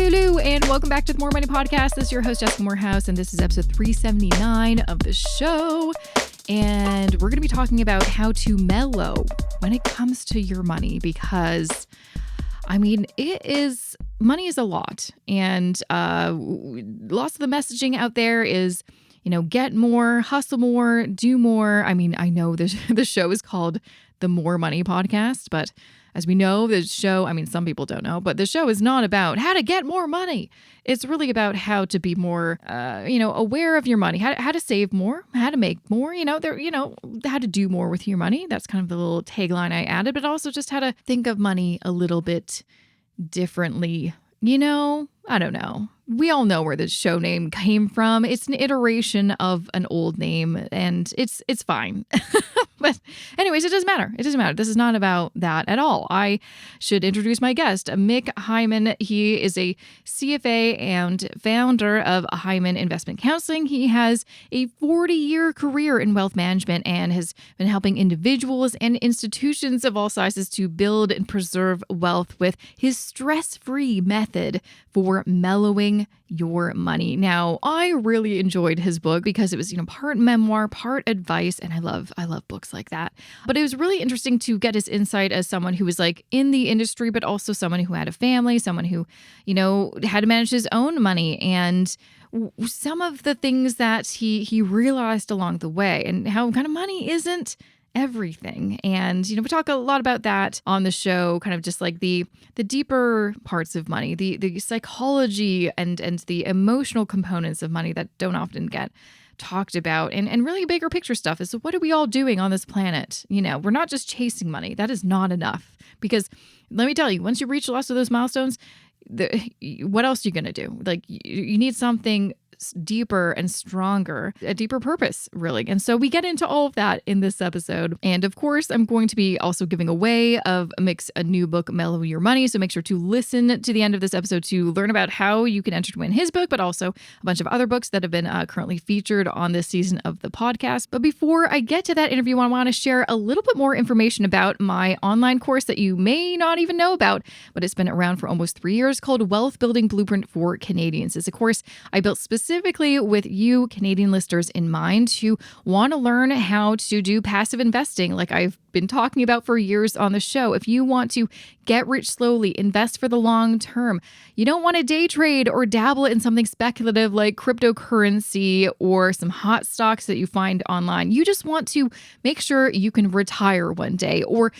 Hello, and welcome back to the More Money Podcast. This is your host, Jessica Morehouse, and this is episode 379 of the show. And we're going to be talking about how to mellow when it comes to your money because, money is a lot. And lots of the messaging out there is, get more, hustle more, do more. I know the show is called the More Money Podcast, but as we know, the show, some people don't know, but the show is not about how to get more money. It's really about how to be more, aware of your money, how to save more, how to make more, how to do more with your money. That's kind of the little tagline I added, but also just how to think of money a little bit differently. I don't know. We all know where the show name came from. It's an iteration of an old name, and it's fine. But anyways, it doesn't matter. It doesn't matter. This is not about that at all. I should introduce my guest, Mick Heyman. He is a CFA and founder of Heyman Investment Counseling. He has a 40-year career in wealth management and has been helping individuals and institutions of all sizes to build and preserve wealth with his stress-free method for mellowing your money. Now, I really enjoyed his book because it was, part memoir, part advice, and I love books like that. But it was really interesting to get his insight as someone who was in the industry, but also someone who had a family, someone who, had to manage his own money, and some of the things that he realized along the way, and how kind of money isn't everything. And, we talk a lot about that on the show, kind of just the deeper parts of money, the psychology and the emotional components of money that don't often get talked about, and really bigger picture stuff is, what are we all doing on this planet? We're not just chasing money. That is not enough, because let me tell you, once you reach lots of those milestones, what else are you going to do? You need something deeper and stronger, a deeper purpose, really. And so we get into all of that in this episode. And of course, I'm going to be also giving away of Mick's a new book, Mellow Your Money. So make sure to listen to the end of this episode to learn about how you can enter to win his book, but also a bunch of other books that have been currently featured on this season of the podcast. But before I get to that interview, I want to share a little bit more information about my online course that you may not even know about, but it's been around for almost 3 years, called Wealth Building Blueprint for Canadians. It's a course I built specifically with you Canadian listeners in mind who want to learn how to do passive investing like I've been talking about for years on the show. If you want to get rich slowly, invest for the long term, you don't want to day trade or dabble in something speculative like cryptocurrency or some hot stocks that you find online. You just want to make sure you can retire one day or,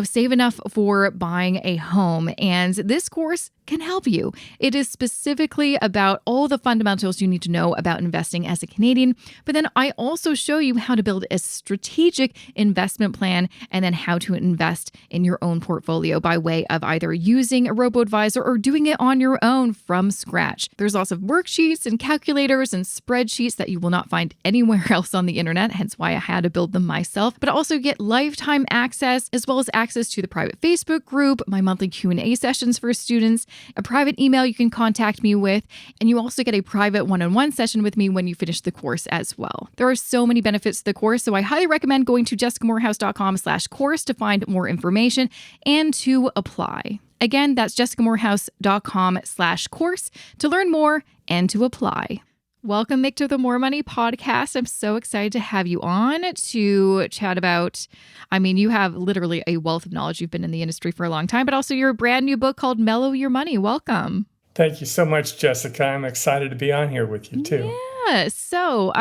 save enough for buying a home. And this course can help you. It is specifically about all the fundamentals you need to know about investing as a Canadian, but then I also show you how to build a strategic investment plan and then how to invest in your own portfolio by way of either using a robo-advisor or doing it on your own from scratch. There's lots of worksheets and calculators and spreadsheets that you will not find anywhere else on the internet, hence why I had to build them myself, but also get lifetime access as well as access to the private Facebook group, my monthly Q&A sessions for students, a private email you can contact me with, and you also get a private one-on-one session with me when you finish the course as well. There are so many benefits to the course, so I highly recommend going to jessicamorehouse.com/course to find more information and to apply. Again, that's jessicamorehouse.com/course to learn more and to apply. Welcome, Mick, to the More Money Podcast. I'm so excited to have you on to chat about, you have literally a wealth of knowledge. You've been in the industry for a long time, but also your brand new book called Mellow Your Money. Welcome. Thank you so much, Jessica. I'm excited to be on here with you too. Yeah. So,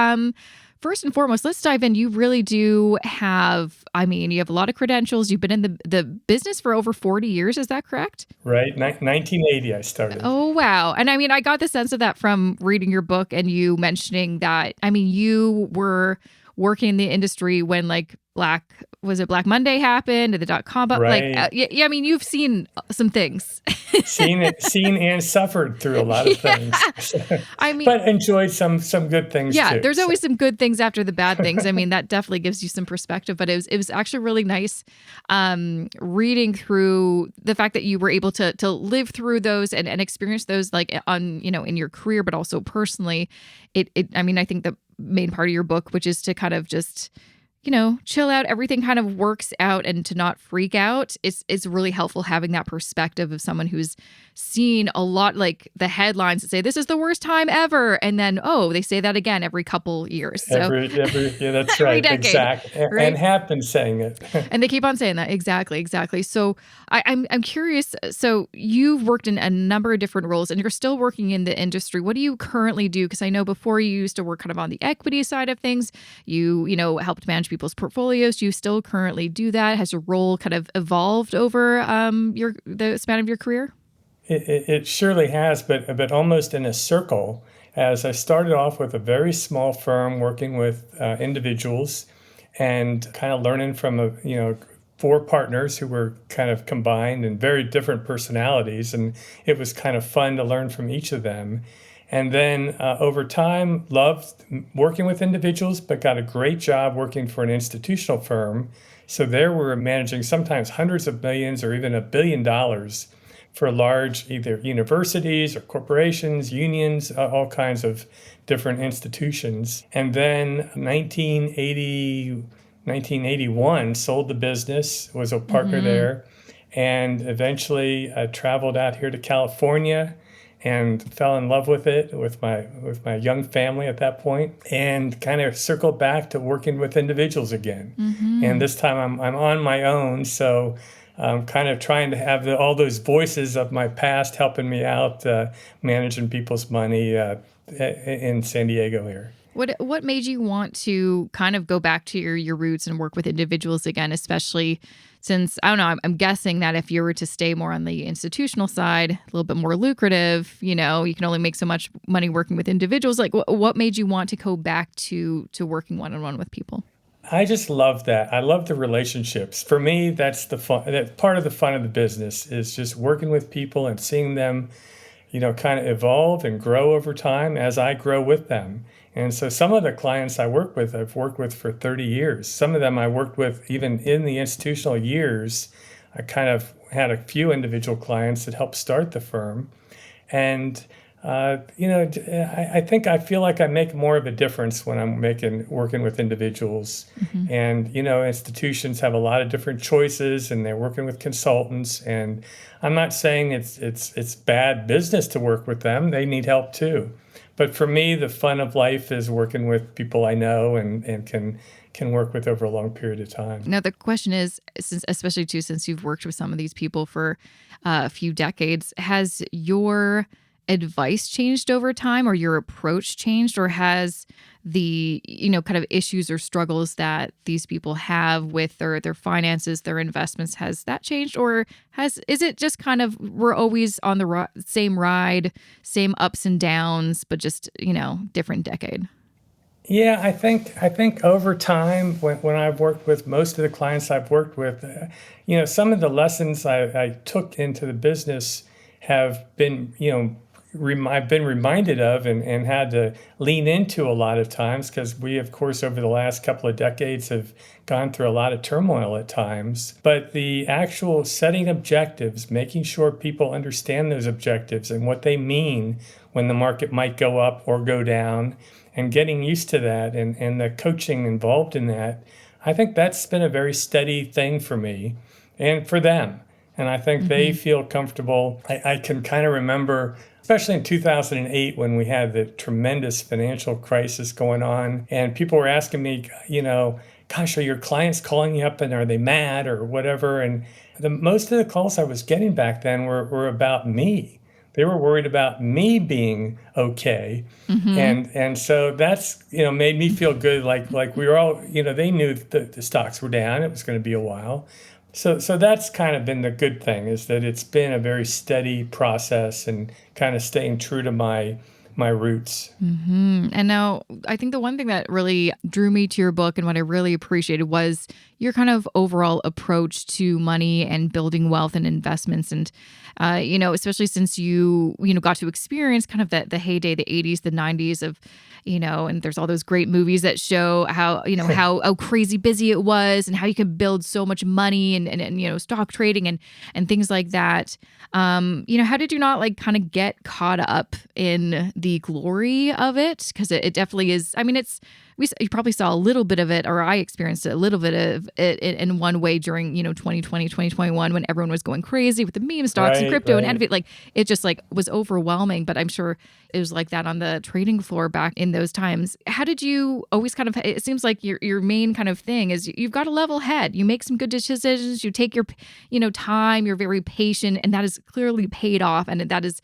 first and foremost, let's dive in. You really do have, you have a lot of credentials. You've been in the business for over 40 years. Is that correct? Right. 1980, I started. Oh, wow. And I got the sense of that from reading your book and you mentioning that, you were working in the industry when Black Monday happened, the .com, but right. You've seen some things. seen and suffered through a lot of things. But enjoyed some good things too. Yeah, there's always some good things after the bad things. That definitely gives you some perspective, but it was actually really nice reading through the fact that you were able to live through those and experience those in your career, but also personally. I think the main part of your book, which is to kind of just chill out, everything kind of works out and to not freak out. It's really helpful having that perspective of someone who's seen a lot, like the headlines that say this is the worst time ever, and then they say that again every couple years. So Yeah, that's every right, decade, exactly, right? and have been saying it. And they keep on saying that. Exactly. So I'm curious. So you've worked in a number of different roles and you're still working in the industry. What do you currently do? Because I know before you used to work kind of on the equity side of things. You know, helped manage people's portfolios. Do you still currently do that? Has your role kind of evolved over the span of your career? It surely has, but almost in a circle. As I started off with a very small firm working with individuals, and kind of learning from four partners who were kind of combined and very different personalities, and it was kind of fun to learn from each of them. And then over time, loved working with individuals, but got a great job working for an institutional firm. So there we're managing sometimes hundreds of millions or even $1 billion for large either universities or corporations, unions, all kinds of different institutions. And then 1981, sold the business, was a partner there, and eventually traveled out here to California and fell in love with it with my young family at that point, and kind of circled back to working with individuals again. And this time I'm on my own, so I'm kind of trying to have all those voices of my past helping me out, managing people's money in San Diego here. What made you want to kind of go back to your roots and work with individuals again, especially since, I don't know, I'm guessing that if you were to stay more on the institutional side, a little bit more lucrative, you can only make so much money working with individuals. Like what made you want to go back to working one-on-one with people? I just love that. I love the relationships. For me, that's the fun. That part of the fun of the business is just working with people and seeing them, kind of evolve and grow over time as I grow with them. And so some of the clients I work with, I've worked with for 30 years. Some of them I worked with even in the institutional years. I kind of had a few individual clients that helped start the firm. And I feel like I make more of a difference when I'm working with individuals. And, institutions have a lot of different choices and they're working with consultants. And I'm not saying it's bad business to work with them. They need help too. But for me, the fun of life is working with people I know and can work with over a long period of time. Now, the question is, since you've worked with some of these people for a few decades, has your advice changed over time or your approach changed, or has the kind of issues or struggles that these people have with their finances, their investments, has that changed, or is it just kind of we're always on the same ride, same ups and downs, but just different decade? Yeah, I think over time, when I've worked with most of the clients I've worked with, some of the lessons I took into the business have been I've been reminded of and had to lean into a lot of times, because we, of course, over the last couple of decades have gone through a lot of turmoil at times. But the actual setting objectives, making sure people understand those objectives and what they mean when the market might go up or go down, and getting used to that and the coaching involved in that, I think that's been a very steady thing for me and for them. And I think they feel comfortable. I can kind of remember, especially in 2008 when we had the tremendous financial crisis going on, and people were asking me, gosh, are your clients calling you up and are they mad or whatever? And most of the calls I was getting back then were about me. They were worried about me being okay. And so that's, made me feel good. Like we were all, they knew the stocks were down. It was going to be a while. So that's kind of been the good thing, is that it's been a very steady process and kind of staying true to my roots. And now I think the one thing that really drew me to your book and what I really appreciated was your kind of overall approach to money and building wealth and investments. And, especially since you got to experience kind of the heyday, the 80s, the 90s of, and there's all those great movies that show how, how crazy busy it was and how you can build so much money and stock trading and things like that. How did you not kind of get caught up in the glory of it? Because it definitely is. I mean, it's you probably saw a little bit of it, or I experienced a little bit of it in one way during, 2020, 2021, when everyone was going crazy with the meme stocks and crypto and Right. like it just like was overwhelming. But I'm sure it was like that on the trading floor back in those times. How did you always kind of, it seems like your main kind of thing is you've got a level head. You make some good decisions, you take your, time, you're very patient, and that is clearly paid off. And that is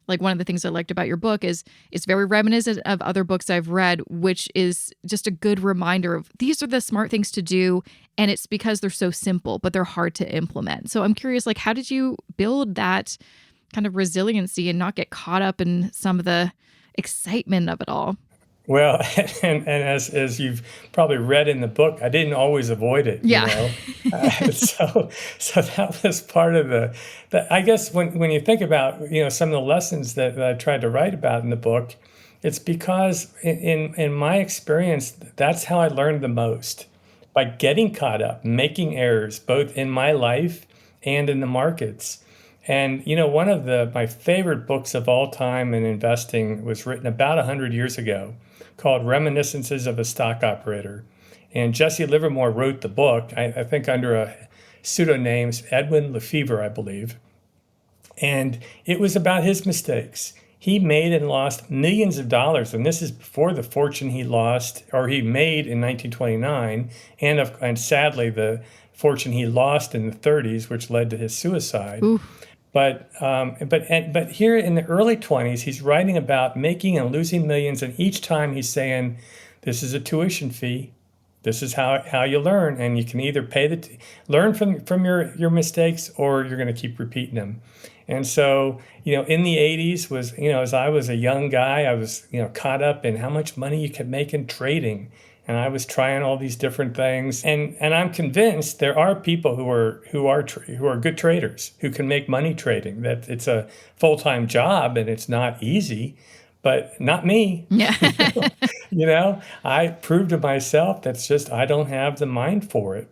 like one of the things I liked about your book is it's very reminiscent of other books I've read, which is just a good reminder of these are the smart things to do. And it's because they're so simple, but they're hard to implement. So I'm curious, like, how did you build that kind of resiliency and not get caught up in some of the excitement of it all? Well, and as you've probably read in the book, I didn't always avoid it, Yeah. so that was part of the I guess when you think about, some of the lessons that I tried to write about in the book, it's because in my experience, that's how I learned the most, by getting caught up, making errors, both in my life and in the markets. And one of my favorite books of all time in investing was written about 100 years ago, called Reminiscences of a Stock Operator. And Jesse Livermore wrote the book, I think under a pseudonym, Edwin Lefevre, I believe. And it was about his mistakes. He made and lost millions of dollars, and this is before the fortune he lost or he made in 1929, and sadly the fortune he lost in the 30s, which led to his suicide. Ooh. But here in the early 20s, he's writing about making and losing millions, and each time he's saying, "This is a tuition fee. This is how you learn, and you can either learn from your mistakes, or you're going to keep repeating them." And so, in the 80s was, as I was a young guy, I was, caught up in how much money you could make in trading. And I was trying all these different things, and I'm convinced there are people who are good traders who can make money trading. That it's a full-time job and it's not easy, but not me. Yeah. I proved to myself that's just I don't have the mind for it.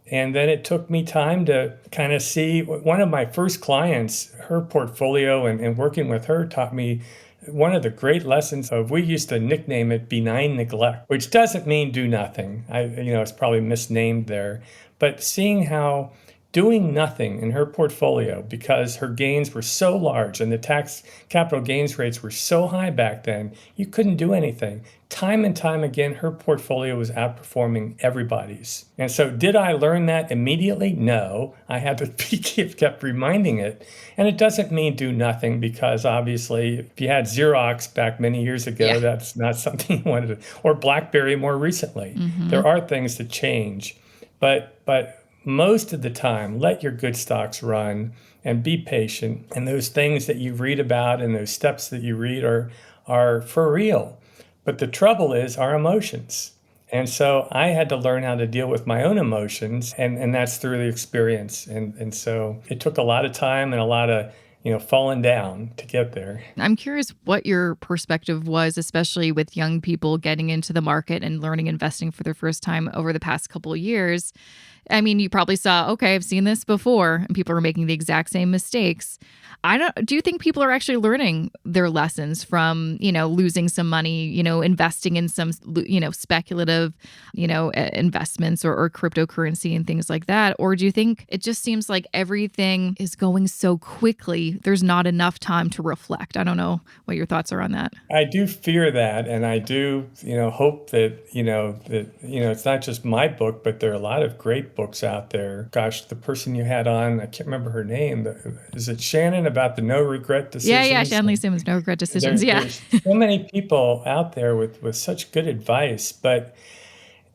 And then it took me time to kind of see. One of my first clients, her portfolio and working with her taught me one of the great lessons we used to nickname it benign neglect, which doesn't mean do nothing. It's probably misnamed there, but seeing how doing nothing in her portfolio, because her gains were so large and the tax capital gains rates were so high back then, you couldn't do anything. Time and time again, her portfolio was outperforming everybody's. And so did I learn that immediately? No, I had to kept reminding it. And it doesn't mean do nothing, because obviously if you had Xerox back many years ago, Yeah. that's not something you wanted to, or BlackBerry more recently. Mm-hmm. There are things that change, but most of the time, let your good stocks run and be patient. And those things that you read about and those steps that you read are for real. But the trouble is our emotions. And so I had to learn how to deal with my own emotions, and that's through the experience. And so it took a lot of time and a lot of falling down to get there. I'm curious what your perspective was, especially with young people getting into the market and learning investing for their first time over the past couple of years. I mean, you probably saw, okay, I've seen this before, and people are making the exact same mistakes. Do you think people are actually learning their lessons from, losing some money, investing in some, speculative, investments or cryptocurrency and things like that? Or do you think it just seems like everything is going so quickly, there's not enough time to reflect? I don't know what your thoughts are on that. I do fear that, and I do, hope that, it's not just my book, but there are a lot of great books out there. Gosh, the person you had on, I can't remember her name. Is it Shannon, about the no regret decisions? Yeah, Shanley Simmons, no regret decisions. There's so many people out there with such good advice, but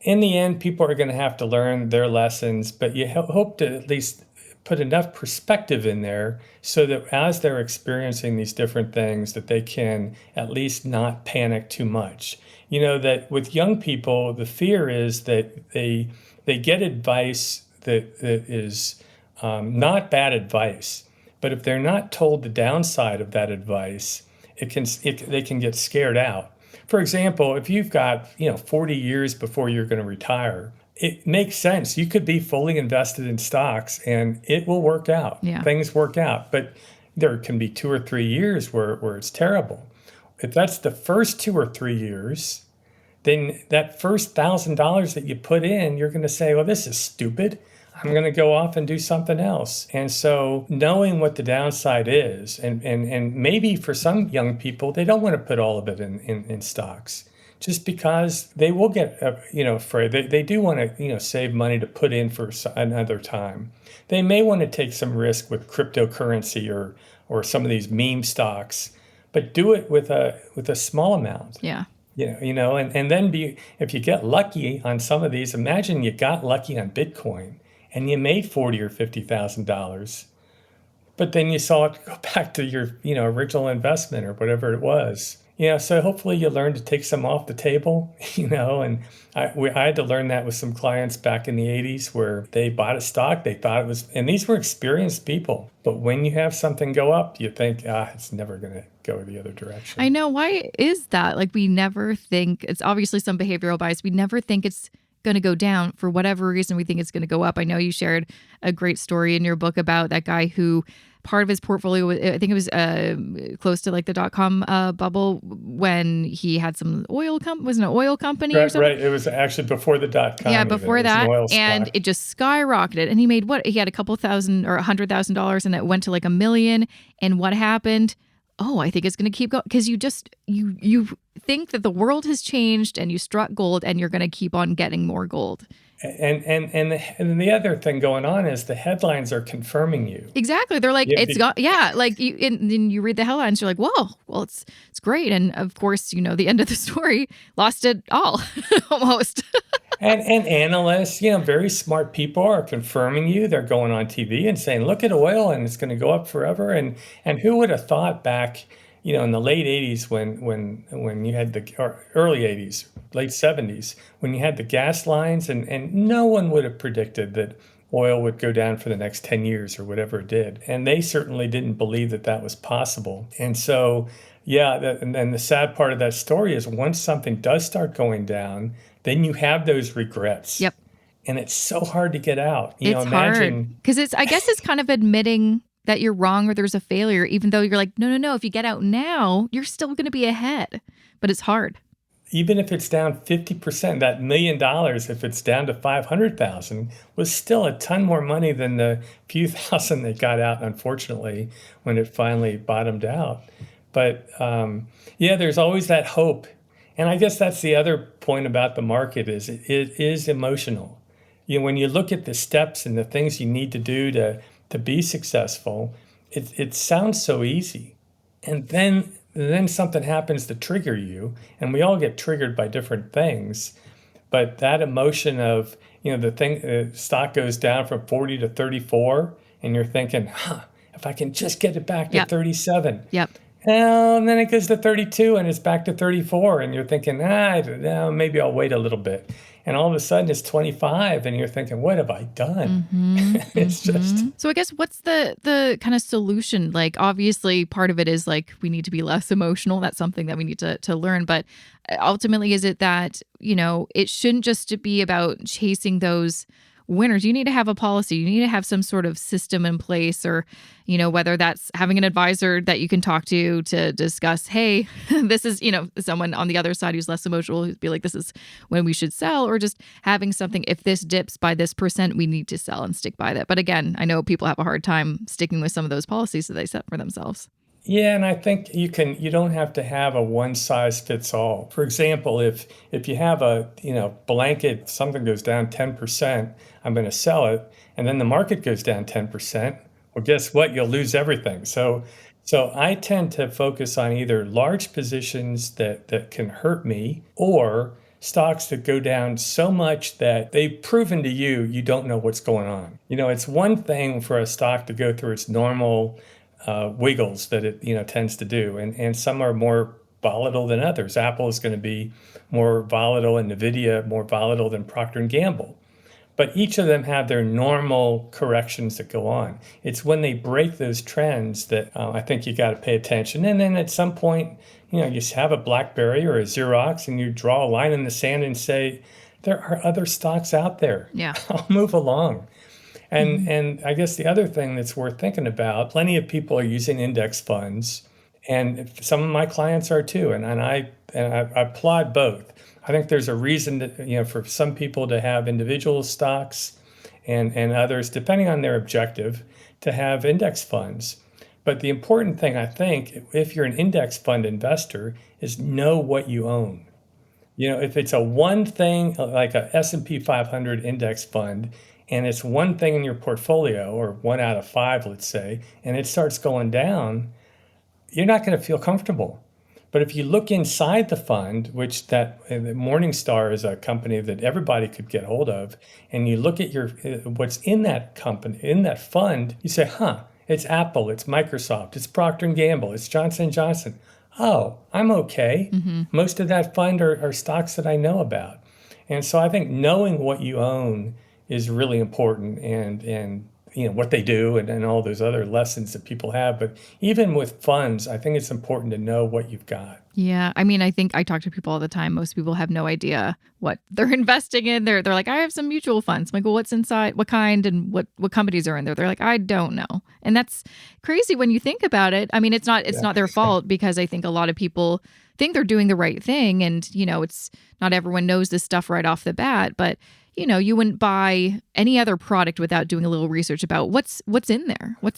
in the end, people are going to have to learn their lessons. But you hope to at least put enough perspective in there so that as they're experiencing these different things, that they can at least not panic too much. That with young people, the fear is that they get advice that is not bad advice, but if they're not told the downside of that advice, they can get scared out. For example, if you've got 40 years before you're going to retire, it makes sense. You could be fully invested in stocks and it will work out. Yeah. Things work out, but there can be 2 or 3 years where it's terrible. If that's the first 2 or 3 years, then that first $1,000 that you put in, you're going to say, well, this is stupid. I'm going to go off and do something else. And so knowing what the downside is, and maybe for some young people, they don't want to put all of it in stocks just because they will get, afraid. They do want to, save money to put in for another time. They may want to take some risk with cryptocurrency or some of these meme stocks, but do it with a small amount. Yeah. And then if you get lucky on some of these, imagine you got lucky on Bitcoin and you made $40,000 or $50,000, but then you saw it go back to your, original investment or whatever it was. So hopefully you learn to take some off the table, and I had to learn that with some clients back in the 80s where they bought a stock, they thought it was, and these were experienced people. But when you have something go up, you think, it's never going to go the other direction. I know. Why is that? Like, we never think, it's obviously some behavioral bias. We never think it's going to go down. For whatever reason, we think it's going to go up. I know you shared a great story in your book about that guy who part of his portfolio was, I think it was close to like the .com bubble when he had some oil wasn't an oil company or something? Right. It was actually before the .com. Yeah, before that. And it just skyrocketed. And he made he had a couple thousand or $100,000 and it went to like $1 million. And what happened? Oh, I think it's going to keep going, because you think that the world has changed and you struck gold and you're going to keep on getting more gold. And the other thing going on is the headlines are confirming you. Exactly. They're like, like you read the headlines, you're like, whoa, well, it's great. And of course, the end of the story, lost it all almost. And analysts, very smart people are confirming you. They're going on TV and saying, look at oil and it's going to go up forever. And who would have thought back, in the late 80s when you had or early 80s, late 70s, when you had the gas lines and no one would have predicted that oil would go down for the next 10 years or whatever it did. And they certainly didn't believe that was possible. And so, and then the sad part of that story is once something does start going down, then you have those regrets. Yep. And it's so hard to get out. It's hard because I guess it's kind of admitting that you're wrong or there's a failure, even though you're like, no, if you get out now, you're still going to be ahead. But it's hard. Even if it's down 50%, that $1 million, if it's down to 500,000, was still a ton more money than the few thousand that got out, unfortunately, when it finally bottomed out. But there's always that hope. And I guess that's the other point about the market is it is emotional. When you look at the steps and the things you need to do to be successful, it sounds so easy. And then something happens to trigger you, and we all get triggered by different things. But that emotion of, the stock goes down from 40 to 34, and you're thinking, if I can just get it back to 37. Yep. And then it goes to 32 and it's back to 34 and you're thinking, maybe I'll wait a little bit. And all of a sudden it's 25 and you're thinking, what have I done? Mm-hmm, it's just. So I guess what's the kind of solution? Like, obviously part of it is like, we need to be less emotional. That's something that we need to learn. But ultimately, is it that, it shouldn't just be about chasing those winners? You need to have a policy. You need to have some sort of system in place, or, whether that's having an advisor that you can talk to discuss, hey, this is, someone on the other side who's less emotional, who'd be like, this is when we should sell, or just having something, if this dips by this percent, we need to sell and stick by that. But again, I know people have a hard time sticking with some of those policies that they set for themselves. Yeah, and I think you don't have to have a one size fits all. For example, if you have a blanket, something goes down 10%, I'm going to sell it, and then the market goes down 10%. Well, guess what? You'll lose everything. So I tend to focus on either large positions that can hurt me, or stocks that go down so much that they've proven to you don't know what's going on. It's one thing for a stock to go through its normal wiggles that it tends to do, and some are more volatile than others. Apple is going to be more volatile, and Nvidia more volatile than Procter & Gamble. But each of them have their normal corrections that go on. It's when they break those trends that I think you got to pay attention. And then at some point, you have a BlackBerry or a Xerox, and you draw a line in the sand and say, there are other stocks out there. Yeah, I'll move along. And I guess the other thing that's worth thinking about, plenty of people are using index funds, and some of my clients are too. And I applaud both. I think there's a reason that, for some people to have individual stocks and others, depending on their objective, to have index funds. But the important thing, I think, if you're an index fund investor, is know what you own. If it's a one thing, like a S&P 500 index fund, and it's one thing in your portfolio, or 1 out of 5, let's say, and it starts going down, you're not going to feel comfortable. But if you look inside the fund, which Morningstar is a company that everybody could get hold of, and you look at what's in that company, in that fund, you say, it's Apple, it's Microsoft, it's Procter & Gamble, it's Johnson & Johnson. Oh, I'm okay. Mm-hmm. Most of that fund are stocks that I know about. And so I think knowing what you own is really important, and what they do and all those other lessons that people have. But even with funds, I think it's important to know what you've got. Yeah. I mean, I think I talk to people all the time. Most people have no idea what they're investing in. They're like, I have some mutual funds. I'm like, well, what's inside? What kind and what companies are in there? They're like, I don't know. And that's crazy when you think about it. I mean, it's not their fault, because I think a lot of people think they're doing the right thing. And, it's not everyone knows this stuff right off the bat, but you wouldn't buy any other product without doing a little research about what's in there. What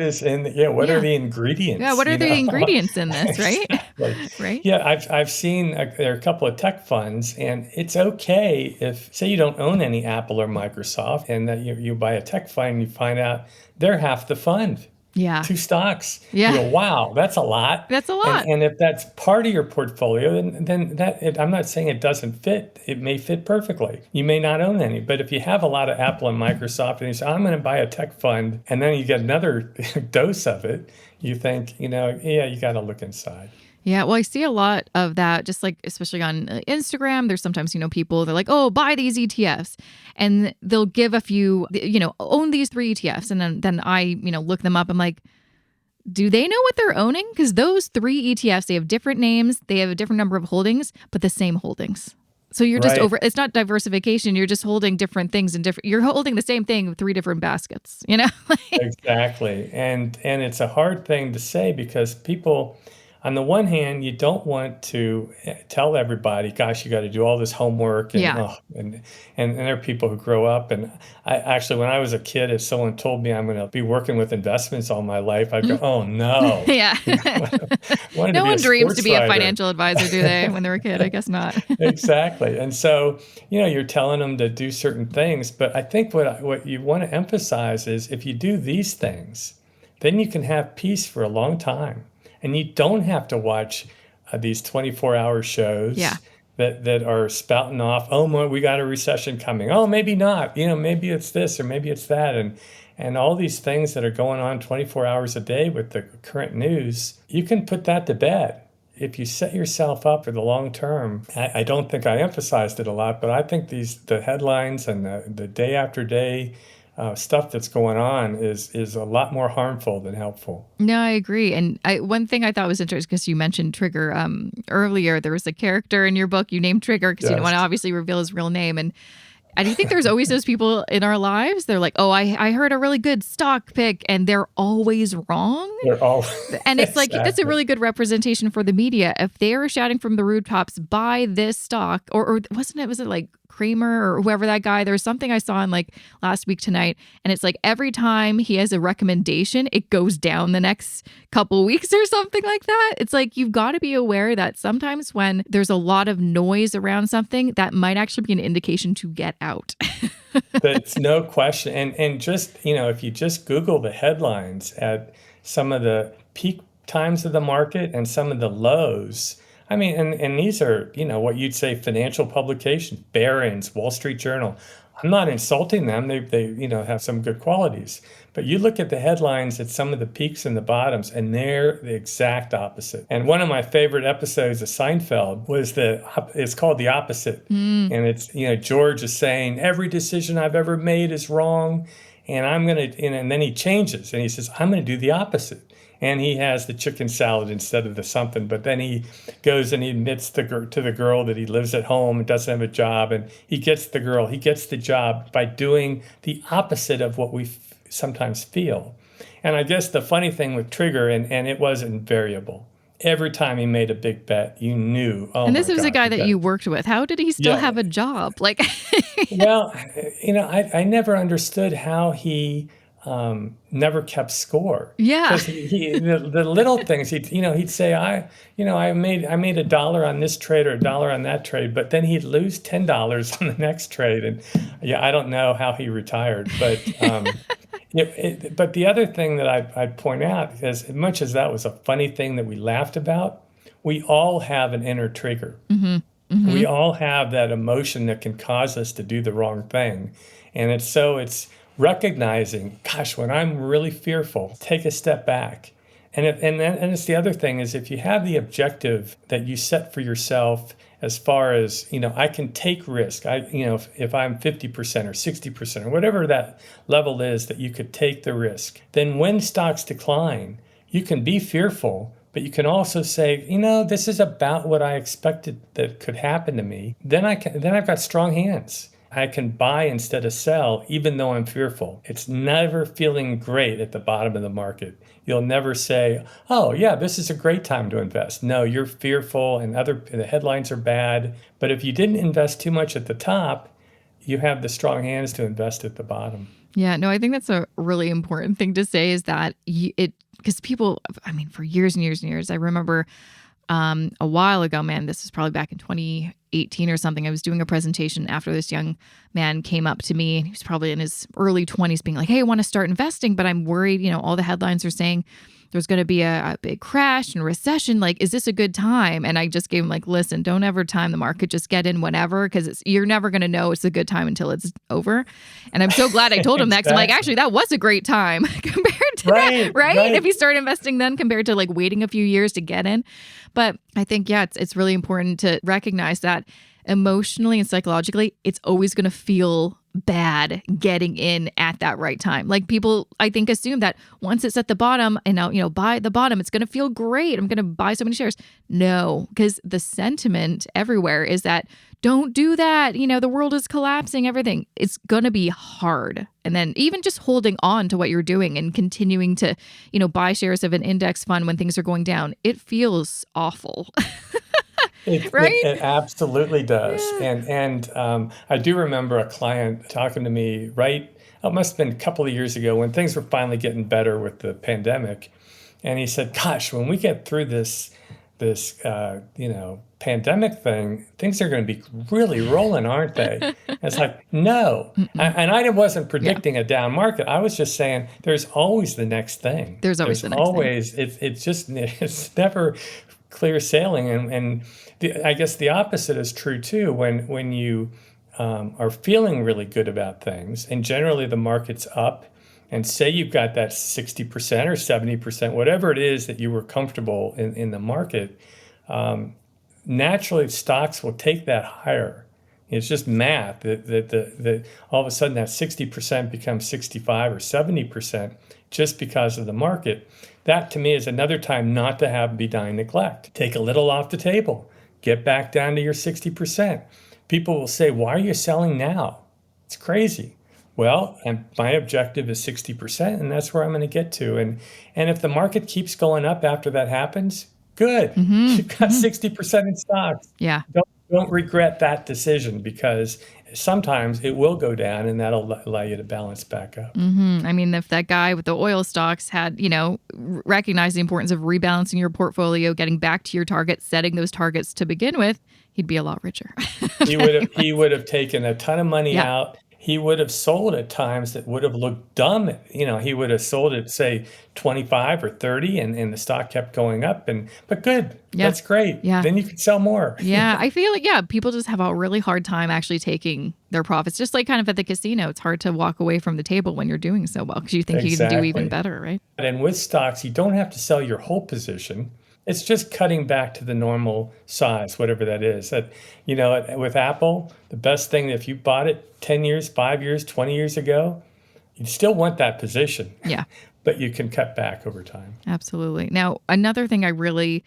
is in what are the ingredients? Yeah, what are the ingredients in this, right? Exactly. Right? Yeah, I've seen there are a couple of tech funds, and it's okay if, say, you don't own any Apple or Microsoft, and that you buy a tech fund and you find out they're half the fund. Yeah. 2 stocks. Yeah. Wow, that's a lot. That's a lot. And if that's part of your portfolio, then I'm not saying it doesn't fit. It may fit perfectly. You may not own any. But if you have a lot of Apple and Microsoft and you say, I'm going to buy a tech fund, and then you get another dose of it, you think, you got to look inside. Yeah, well, I see a lot of that, just like, especially on Instagram. There's sometimes, people, they're like, oh, buy these ETFs. And they'll give a few, own these 3 ETFs. And then I, look them up. I'm like, do they know what they're owning? Because those 3 ETFs, they have different names. They have a different number of holdings, but the same holdings. So you're just it's not diversification. You're just holding different things you're holding the same thing with 3 different baskets, Exactly. And it's a hard thing to say, because people, on the one hand, you don't want to tell everybody, gosh, you got to do all this homework. And, and there are people who grow up. And I actually, when I was a kid, if someone told me I'm going to be working with investments all my life, I'd go, oh, no. Yeah. No one dreams to be a financial advisor, do they, when they're a kid? I guess not. Exactly. And so, you're telling them to do certain things. But I think what you want to emphasize is, if you do these things, then you can have peace for a long time. And you don't have to watch these 24-hour shows that are spouting off, oh, we got a recession coming. Oh, maybe not. Maybe it's this or maybe it's that. And all these things that are going on 24 hours a day with the current news, you can put that to bed. If you set yourself up for the long term, I don't think I emphasized it a lot, but I think the headlines and the day after day stuff that's going on is a lot more harmful than helpful. No, I agree. And one thing I thought was interesting, because you mentioned Trigger earlier. There was a character in your book you named Trigger, because you don't want to obviously reveal his real name. And do you think there's always those people in our lives? They're like, oh, I heard a really good stock pick, and they're always wrong. They're all, and it's like, that's a really good representation for the media. If they were shouting from the rooftops, buy this stock, or was it like Kramer or whoever that guy, there was something I saw in like last week tonight, and it's like every time he has a recommendation, it goes down the next couple weeks or something like that. It's like, you've got to be aware that sometimes when there's a lot of noise around something, that might actually be an indication to get out. That's no question. And just, if you just Google the headlines at some of the peak times of the market and some of the lows, I mean, and these are, what you'd say financial publications, Barron's, Wall Street Journal. I'm not insulting them. They have some good qualities. But you look at the headlines at some of the peaks and the bottoms, and they're the exact opposite. And one of my favorite episodes of Seinfeld was it's called The Opposite. And it's, George is saying, every decision I've ever made is wrong. And I'm going to, and then he changes and he says, I'm going to do the opposite. And he has the chicken salad instead of the something. But then he goes and he admits to the girl that he lives at home and doesn't have a job. And he gets the job by doing the opposite of what we sometimes feel. And I guess the funny thing with Trigger, and it wasn't variable. every time he made a big bet, you knew, oh And my this was a God, guy he that got you it. worked with. How did he still Yeah. have a job? Like, Well, I never understood how he never kept score. yeah. Because the little things he'd say I made $1 on this trade or $1 on that trade, but then he'd lose $10 on the next trade, and yeah, I don't know how he retired, but but the other thing that I'd point out is, as much as that was a funny thing that we laughed about, we all have an inner trigger. Mm-hmm. Mm-hmm. We all have that emotion that can cause us to do the wrong thing. And it's recognizing, gosh, when I'm really fearful, take a step back. And it's the other thing is, if you have the objective that you set for yourself, as far as, I can take risk. If I'm 50% or 60% or whatever that level is that you could take the risk, then when stocks decline, you can be fearful, but you can also say, this is about what I expected that could happen to me. Then I've got strong hands. I can buy instead of sell, even though I'm fearful. It's never feeling great at the bottom of the market. You'll never say, oh yeah, this is a great time to invest. No, you're fearful and the headlines are bad. But if you didn't invest too much at the top, you have the strong hands to invest at the bottom. Yeah, no, I think that's a really important thing to say, is that because people, for years and years and years, I remember a while ago, man, this was probably back in 2018 or something. I was doing a presentation after this young man came up to me, and he was probably in his early 20s, being like, hey, I want to start investing, but I'm worried, all the headlines are saying there's going to be a big crash and recession. Like, is this a good time? And I just gave him like, listen, don't ever time the market. Just get in whenever, because you're never going to know it's a good time until it's over. And I'm so glad I told him that, 'cause I'm like, actually, that was a great time compared to that, right? If you start investing then compared to like waiting a few years to get in. But I think, yeah, it's really important to recognize that emotionally and psychologically, it's always going to feel bad getting in at that right time. Like, people, I think, assume that once it's at the bottom and now, buy at the bottom, it's going to feel great. I'm going to buy so many shares. No, because the sentiment everywhere is that don't do that. The world is collapsing, everything. It's going to be hard. And then even just holding on to what you're doing and continuing to, buy shares of an index fund when things are going down, it feels awful. Right? It absolutely does. Yeah. And I do remember a client talking to me it must have been a couple of years ago when things were finally getting better with the pandemic. And he said, gosh, when we get through this pandemic thing, things are going to be really rolling, aren't they? And it's like, no. And I wasn't predicting a down market. I was just saying there's always the next thing. There's always the next thing. It's never clear sailing. And I guess the opposite is true too. When you are feeling really good about things, and generally the market's up, and say you've got that 60% or 70%, whatever it is that you were comfortable in the market, naturally stocks will take that higher. It's just math that all of a sudden that 60% becomes 65 or 70% just because of the market. That to me is another time not to have benign neglect. Take a little off the table. Get back down to your 60%. People will say, why are you selling now? It's crazy. Well, and my objective is 60%, and that's where I'm going to get to. And if the market keeps going up after that happens, good. You've got 60% in stocks. Yeah. Don't regret that decision, because sometimes it will go down, and that'll allow you to balance back up. If that guy with the oil stocks had, recognized the importance of rebalancing your portfolio, getting back to your targets, setting those targets to begin with, he'd be a lot richer. He would have taken a ton of money out. He would have sold at times that would have looked dumb. He would have sold at, say, 25 or 30, and the stock kept going up. But good. Yeah. That's great. Yeah. Then you could sell more. Yeah. I feel like, people just have a really hard time actually taking their profits. Just like kind of at the casino, it's hard to walk away from the table when you're doing so well, because you think you can do even better, right? And with stocks, you don't have to sell your whole position. It's just cutting back to the normal size, whatever that is. With Apple, the best thing, if you bought it 10 years, 5 years, 20 years ago, you'd still want that position. Yeah. but you can cut back over time. Absolutely. Now, another thing I really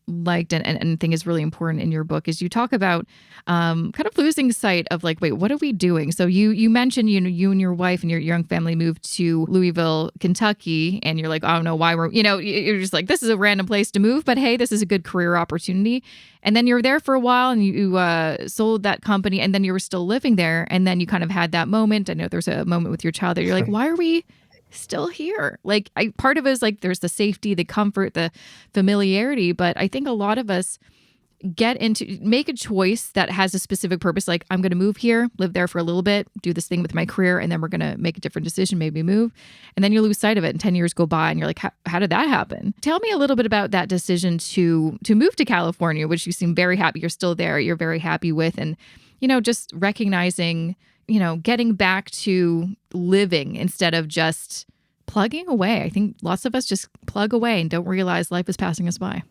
liked and think is really important in your book is you talk about kind of losing sight of like, wait, what are we doing? So you mentioned, you and your wife and your young family moved to Louisville, Kentucky, and you're like, I don't know why you're just like, this is a random place to move, but hey, this is a good career opportunity. And then you were there for a while and you sold that company, and then you were still living there. And then you kind of had that moment. I know there's a moment with your child that you're like, why are we still here? Like, part of it is like there's the safety, the comfort, the familiarity, but I think a lot of us make a choice that has a specific purpose. Like, I'm going to move here, live there for a little bit, do this thing with my career, and then we're going to make a different decision, maybe move. And then you lose sight of it and 10 years go by and you're like, how did that happen? Tell me a little bit about that decision to move to California, which you seem very happy. You're still there. You're very happy with, and, just recognizing, getting back to living instead of just plugging away. I think lots of us just plug away and don't realize life is passing us by.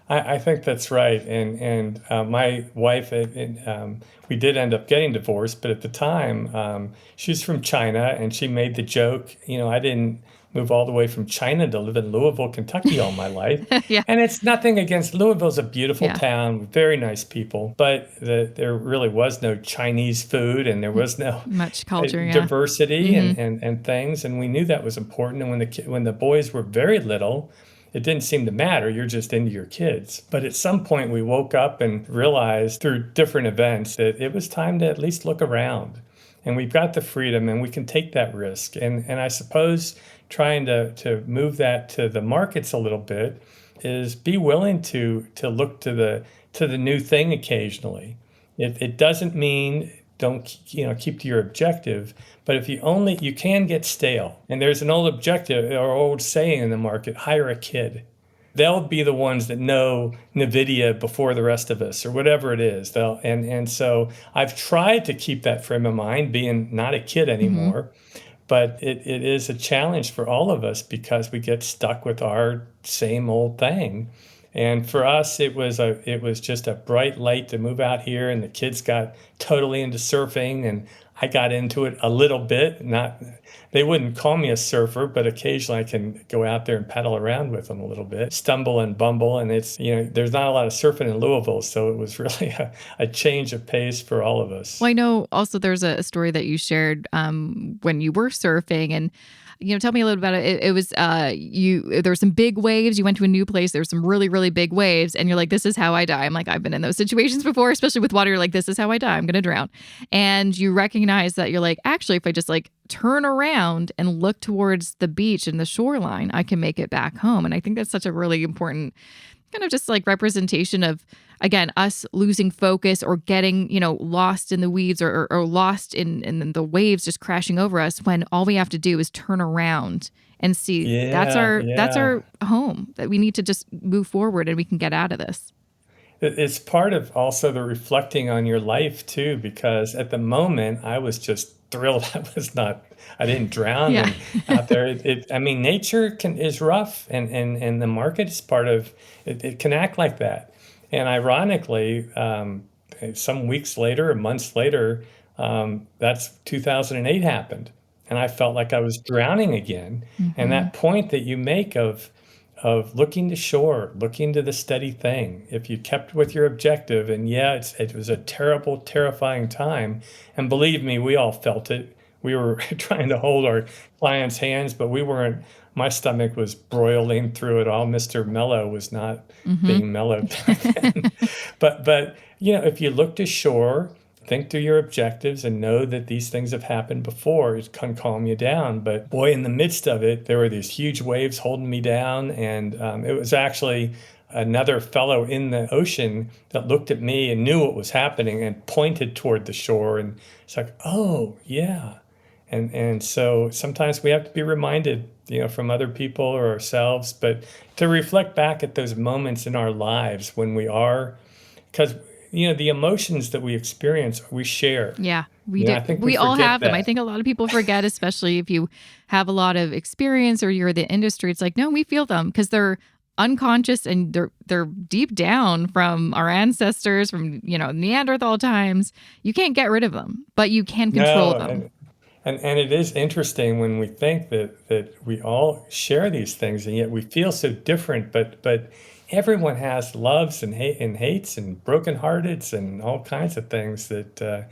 I think that's right. And my wife, we did end up getting divorced, but at the time, she's from China, and she made the joke, I didn't move all the way from China to live in Louisville, Kentucky all my life. Yeah. And it's nothing against Louisville's a beautiful town with very nice people, but there really was no Chinese food, and there was no much culture, diversity and things. And we knew that was important. And when the boys were very little, it didn't seem to matter. You're just into your kids. But at some point we woke up and realized through different events that it was time to at least look around. And we've got the freedom and we can take that risk. And I suppose trying to move that to the markets a little bit is be willing to look to the new thing occasionally. It doesn't mean don't keep to your objective, but if you can get stale. And there's an old objective or old saying in the market: hire a kid. They'll be the ones that know NVIDIA before the rest of us, or whatever it is. And so I've tried to keep that frame of mind, being not a kid anymore. But it is a challenge for all of us because we get stuck with our same old thing. And for us, it was just a bright light to move out here, and the kids got totally into surfing, and I got into it a little bit. They wouldn't call me a surfer, but occasionally I can go out there and paddle around with them a little bit, stumble and bumble. And it's, there's not a lot of surfing in Louisville, so it was really a change of pace for all of us. Well, I know also there's a story that you shared when you were surfing, and tell me a little about it. It was there were some big waves. You went to a new place. There's some really, really big waves, and you're like, "This is how I die." I'm like, I've been in those situations before, especially with water. You're like, "This is how I die. I'm going to drown." And you recognize that you're like, actually, if I just like turn around and look towards the beach and the shoreline, I can make it back home. And I think that's such a really important kind of just like representation of, again, us losing focus or getting, lost in the weeds or lost in the waves just crashing over us, when all we have to do is turn around and see that's our home, that we need to just move forward and we can get out of this. It's part of also the reflecting on your life too, because at the moment I was just thrilled I didn't drown out there. Nature is rough, and the market is part of it. It can act like that. And ironically, some weeks later or months later, that's 2008 happened. And I felt like I was drowning again. And that point that you make of looking to shore, looking to the steady thing, if you kept with your objective, and it was a terrible, terrifying time. And believe me, we all felt it. We were trying to hold our clients' hands, but we weren't. My stomach was broiling through it all. Mr. Mellow was not being mellowed back then. But if you look to shore, think through your objectives, and know that these things have happened before, it can calm you down. But boy, in the midst of it, there were these huge waves holding me down. And it was actually another fellow in the ocean that looked at me and knew what was happening and pointed toward the shore. And it's like, oh, yeah. And so sometimes we have to be reminded, from other people or ourselves, but to reflect back at those moments in our lives when we are, because the emotions that we experience, we share. Yeah, we do. I think we all have them. I think a lot of people forget, especially if you have a lot of experience or you're in the industry. It's like, no, we feel them because they're unconscious and they're deep down from our ancestors, from Neanderthal times. You can't get rid of them, but you can control them. And it is interesting when we think that we all share these things, and yet we feel so different. But everyone has loves and hates and brokenhearteds and all kinds of things that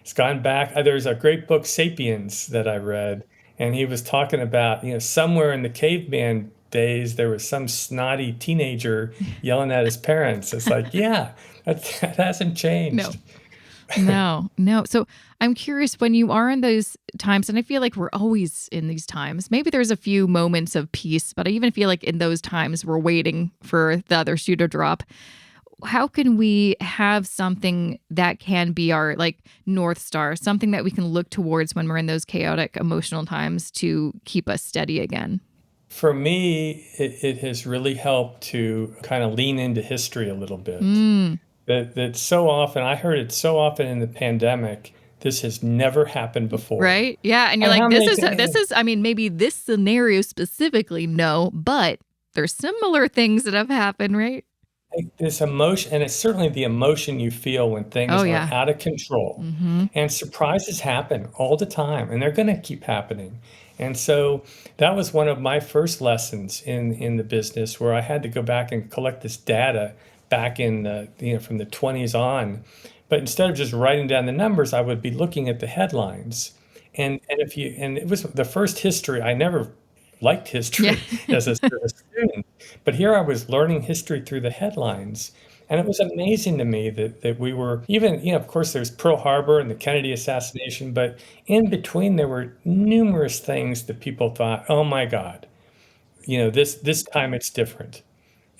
it's gone back. There's a great book, *Sapiens*, that I read, and he was talking about, somewhere in the caveman days there was some snotty teenager yelling at his parents. It's like, yeah, that hasn't No. changed. No. So I'm curious, when you are in those times, and I feel like we're always in these times, maybe there's a few moments of peace, but I even feel like in those times we're waiting for the other shoe to drop. How can we have something that can be our like North Star, something that we can look towards when we're in those chaotic emotional times to keep us steady again? For me, it has really helped to kind of lean into history a little bit. Mm, That so often, I heard it so often in the pandemic, this has never happened before. right? Yeah. And you're And like, how this many, is, this is, I mean, maybe this scenario specifically, no, but there's similar things that have happened, right? this emotion, and it's certainly the emotion you feel when Oh, things are yeah. out of control. Mm-hmm. And surprises happen all the time, and they're going to keep happening. And so that was one of my first lessons in the business, where I had to go back and collect this data back in the, from the 20s on. But instead of just writing down the numbers, I would be looking at the headlines. And it was the first history. I never liked Yeah. history as a student, but here I was learning history through the headlines. And it was amazing to me that we were even, of course, there's Pearl Harbor and the Kennedy assassination, but in between there were numerous things that people thought, oh my God, this time it's different.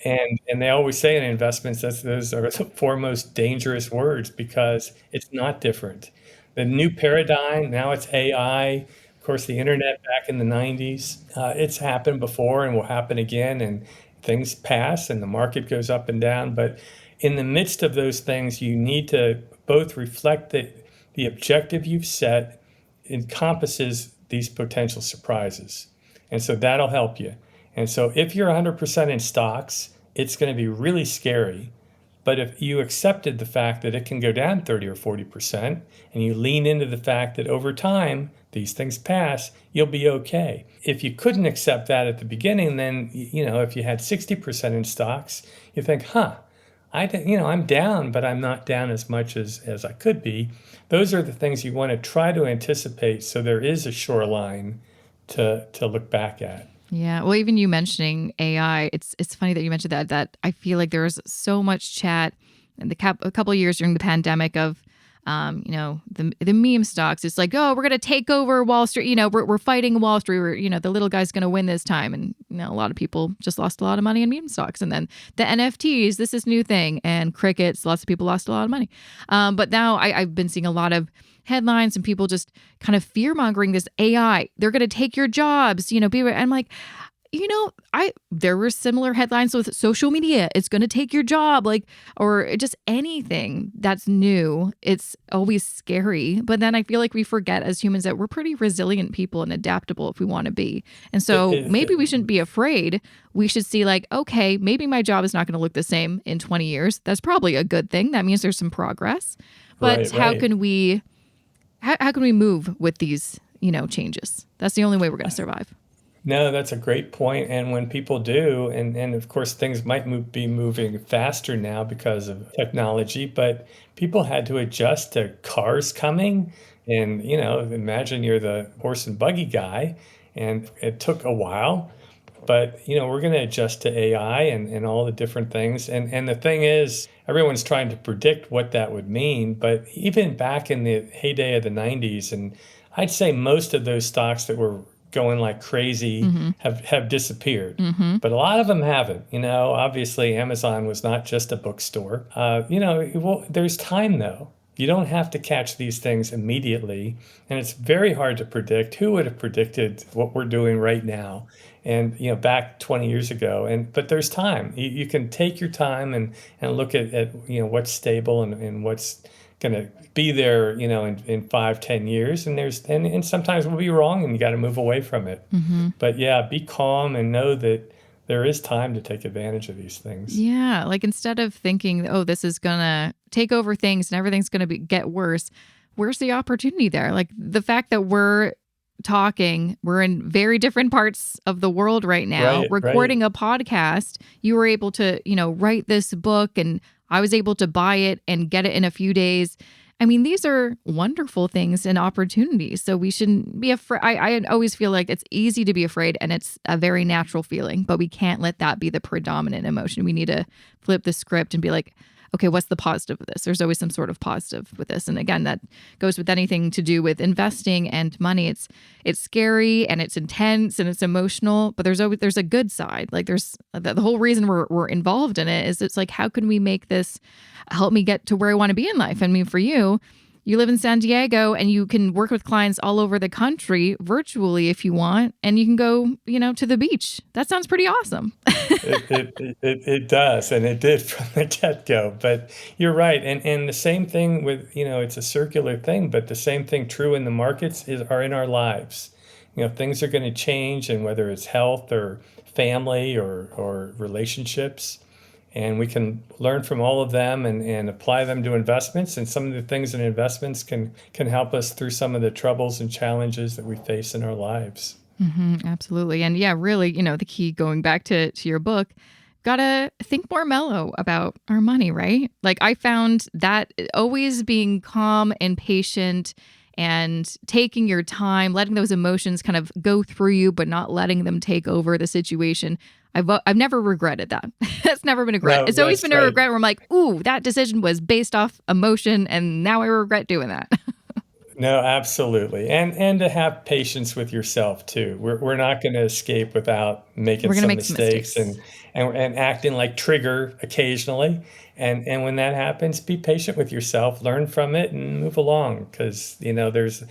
And they always say in investments that those are the four most dangerous words, because it's not different. The new paradigm, now it's AI. Of course, the internet back in the 90s, it's happened before and will happen again. And things pass and the market goes up and down. But in the midst of those things, you need to both reflect that the objective you've set encompasses these potential surprises. And so that'll help you. And so if you're 100% in stocks, it's going to be really scary. But if you accepted the fact that it can go down 30 or 40%, and you lean into the fact that over time these things pass, you'll be okay. If you couldn't accept that at the beginning, then, if you had 60% in stocks, you think, I'm down, but I'm not down as much as I could be. Those are the things you want to try to anticipate, so there is a shoreline to look back at. Yeah. Well, even you mentioning AI, it's funny that you mentioned that I feel like there was so much chat in a couple of years during the pandemic of, the meme stocks. It's like, oh, we're going to take over Wall Street. We're fighting Wall Street. The little guy's going to win this time. And, a lot of people just lost a lot of money in meme stocks. And then the NFTs, this is new thing. And crickets, lots of people lost a lot of money. But now I've been seeing a lot of headlines and people just kind of fear mongering this AI. They're going to take your jobs, I'm like, there were similar headlines with social media. It's going to take your job, or just anything that's new. It's always scary. But then I feel like we forget as humans that we're pretty resilient people and adaptable if we want to be. And so maybe we shouldn't be afraid. We should see okay, maybe my job is not going to look the same in 20 years. That's probably a good thing. That means there's some progress. But Right, how right. can we move with these, changes? That's the only way we're going to survive. No, that's a great point. And when people do, and of course things might be moving faster now because of technology, but people had to adjust to cars coming. And, imagine you're the horse and buggy guy, and it took a while. But, we're going to adjust to AI and all the different things. And the thing is, everyone's trying to predict what that would mean. But even back in the heyday of the 90s, and I'd say most of those stocks that were going like crazy Mm-hmm. have disappeared. Mm-hmm. But a lot of them haven't. Obviously Amazon was not just a bookstore. There's time though. You don't have to catch these things immediately. And it's very hard to predict. Who would have predicted what we're doing right now? And, back 20 years ago. But there's time. You can take your time and look at what's stable and what's going to be there, in 5, 10 years. And sometimes we'll be wrong and you got to move away from it. Mm-hmm. But yeah, be calm and know that there is time to take advantage of these things. Yeah. Instead of thinking, oh, this is going to take over things and everything's going to get worse, where's the opportunity there? Like the fact that we're in very different parts of the world right now, recording a podcast, you were able to, write this book, and I was able to buy it and get it in a few days. I mean, these are wonderful things and opportunities. So we shouldn't be afraid. I always feel like it's easy to be afraid, and it's a very natural feeling, but we can't let that be the predominant emotion. We need to flip the script and be like, okay, what's the positive of this? There's always some sort of positive with this. And again, that goes with anything to do with investing and money. It's scary and it's intense and it's emotional, but there's a good side. Like there's the whole reason we're involved in it is it's like, how can we make this help me get to where I want to be in life? I mean, for you live in San Diego and you can work with clients all over the country virtually if you want, and you can go, to the beach. That sounds pretty awesome. It does, and it did from the get-go. But you're right, and the same thing with, it's a circular thing, but the same thing true in the markets are in our lives. Things are going to change, and whether it's health or family or relationships. And we can learn from all of them and apply them to investments. And some of the things in investments can help us through some of the troubles and challenges that we face in our lives. Mm-hmm, absolutely. And yeah, really, the key going back to your book, gotta think more mellow about our money, right? Like I found that always being calm and patient and taking your time, letting those emotions kind of go through you, but not letting them take over the situation. I've never regretted that. That's never been a regret. No, it's always been right. a regret where I'm like, ooh, that decision was based off emotion, and now I regret doing that. No, absolutely. And to have patience with yourself too. We're not going to escape without making some mistakes and acting like trigger occasionally. And when that happens, be patient with yourself, learn from it, and move along, because there's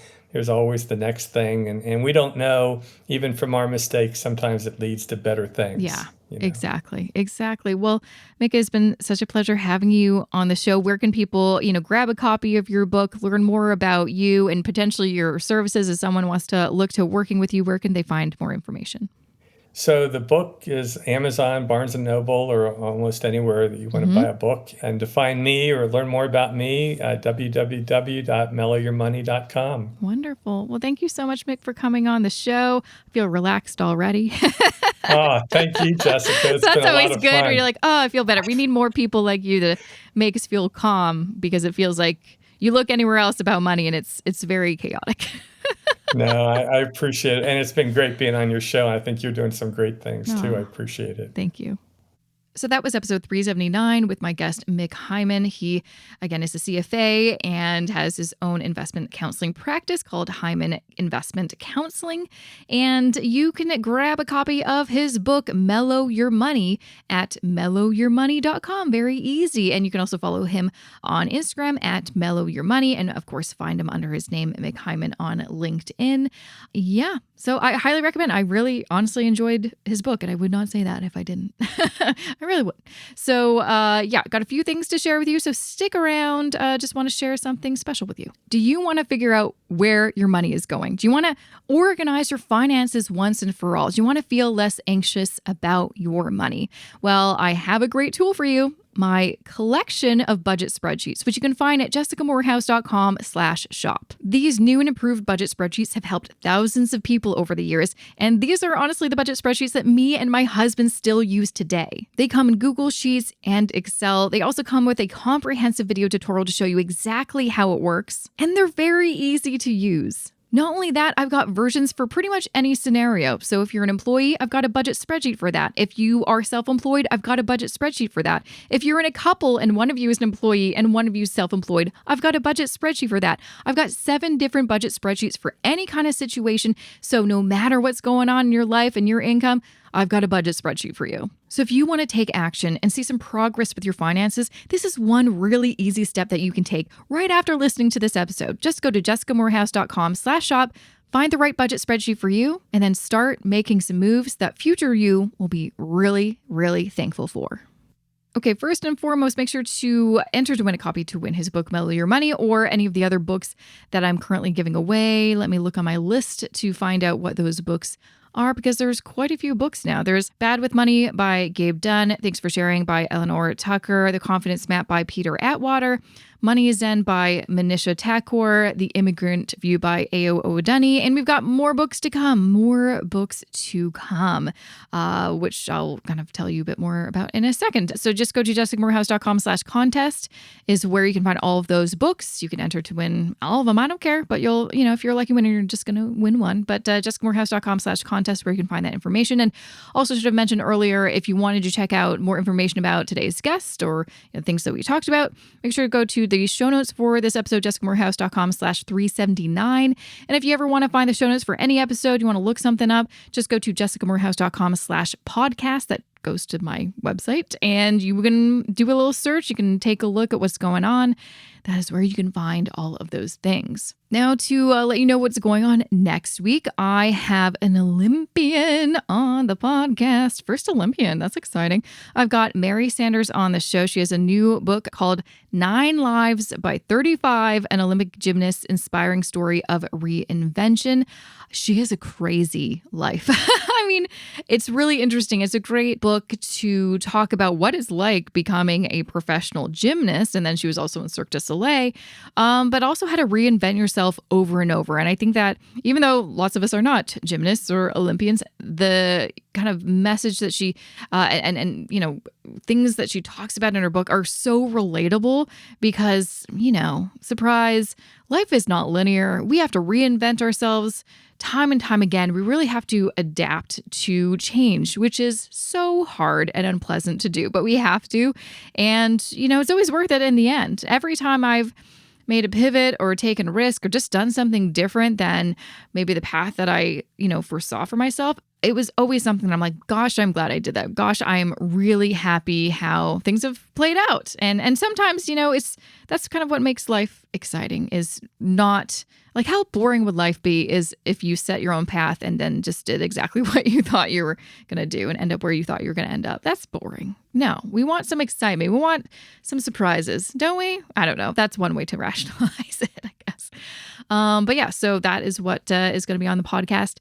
always the next thing, and we don't know, even from our mistakes, sometimes it leads to better things. Yeah. Exactly. Well, Mick, it's been such a pleasure having you on the show. Where can people, grab a copy of your book, learn more about you and potentially your services as someone wants to look to working with you? Where can they find more information? So the book is Amazon, Barnes & Noble, or almost anywhere that you want to buy a book. And to find me or learn more about me, www.mellowyourmoney.com. Wonderful. Well, thank you so much, Mick, for coming on the show. I feel relaxed already. Oh, thank you, Jessica. It's That's been a lot always of good fun. when you're like, oh, I feel better. We need more people like you to make us feel calm, because it feels like you look anywhere else about money and it's very chaotic. No, I appreciate it. And it's been great being on your show. I think you're doing some great things too. I appreciate it. Thank you. So that was episode 379 with my guest, Mick Heyman. He, again, is a CFA and has his own investment counseling practice called Heyman Investment Counseling. And you can grab a copy of his book, Mellow Your Money, at mellowyourmoney.com. Very easy. And you can also follow him on Instagram at Mellow Your Money. And of course, find him under his name, Mick Heyman, on LinkedIn. Yeah. So I highly recommend. I really honestly enjoyed his book, and I would not say that if I didn't. I really would. So got a few things to share with you. So stick around. Just want to share something special with you. Do you want to figure out where your money is going? Do you want to organize your finances once and for all? Do you want to feel less anxious about your money? Well, I have a great tool for you. My collection of budget spreadsheets, which you can find at jessicamorehouse.com/shop. These new and improved budget spreadsheets have helped thousands of people over the years, and these are honestly the budget spreadsheets that me and my husband still use today. They come in Google Sheets and Excel. They also come with a comprehensive video tutorial to show you exactly how it works, and they're very easy to use. Not only that, I've got versions for pretty much any scenario. So if you're an employee, I've got a budget spreadsheet for that. If you are self-employed, I've got a budget spreadsheet for that. If you're in a couple and one of you is an employee and one of you is self-employed, I've got a budget spreadsheet for that. I've got 7 different budget spreadsheets for any kind of situation. So no matter what's going on in your life and your income, I've got a budget spreadsheet for you. So if you want to take action and see some progress with your finances, this is one really easy step that you can take right after listening to this episode. Just go to jessicamorehouse.com/shop, find the right budget spreadsheet for you, and then start making some moves that future you will be really, really thankful for. Okay, first and foremost, make sure to enter to win a copy to win his book, Mellow Your Money, or any of the other books that I'm currently giving away. Let me look on my list to find out what those books are, because there's quite a few books now. There's Bad with Money by Gabe Dunn, Thanks for Sharing by Eleanor Tucker, The Confidence Map by Peter Atwater, Money is Zen by Manisha Thakor, The Immigrant View by Ayo Owodunni, and we've got more books to come, which I'll kind of tell you a bit more about in a second. So just go to jessicamorehouse.com/contest is where you can find all of those books. You can enter to win all of them. I don't care, but if you're a lucky winner, you're just going to win one. But jessicamorehouse.com/contest where you can find that information. And also should have mentioned earlier, if you wanted to check out more information about today's guest or things that we talked about, make sure to go to the show notes for this episode, jessicamorehouse.com/379. And if you ever want to find the show notes for any episode, you want to look something up, just go to jessicamorehouse.com/podcast. That goes to my website, and you can do a little search. You can take a look at what's going on. That is where you can find all of those things. Now, to let you know what's going on next week, I have an Olympian on the podcast. First Olympian. That's exciting. I've got Mary Sanders on the show. She has a new book called 9 Lives by 35, an Olympic gymnast's inspiring story of reinvention. She has a crazy life. I mean, it's really interesting. It's a great book to talk about what it's like becoming a professional gymnast. And then she was also in Cirque du Soleil, but also how to reinvent yourself over and over. And I think that even though lots of us are not gymnasts or Olympians, the kind of message that she things that she talks about in her book are so relatable because, surprise, life is not linear. We have to reinvent ourselves time and time again. We really have to adapt to change, which is so hard and unpleasant to do, but we have to. And, it's always worth it in the end. Every time I've made a pivot or taken a risk or just done something different than maybe the path that I, foresaw for myself, it was always something I'm like, gosh, I'm glad I did that. Gosh, I am really happy how things have played out. And sometimes, that's kind of what makes life exciting, is not like, how boring would life be is if you set your own path and then just did exactly what you thought you were going to do and end up where you thought you were going to end up. That's boring. No, we want some excitement. We want some surprises, don't we? I don't know. That's one way to rationalize it, I guess. But yeah, so that is what is going to be on the podcast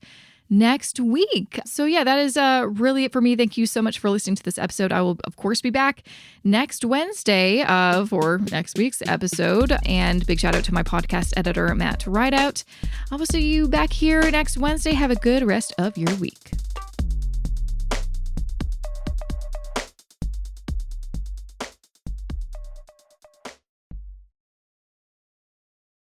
next week. So yeah, that is really it for me. Thank you so much for listening to this episode. I will, of course, be back next Wednesday for next week's episode. And big shout out to my podcast editor, Matt Rideout. I will see you back here next Wednesday. Have a good rest of your week.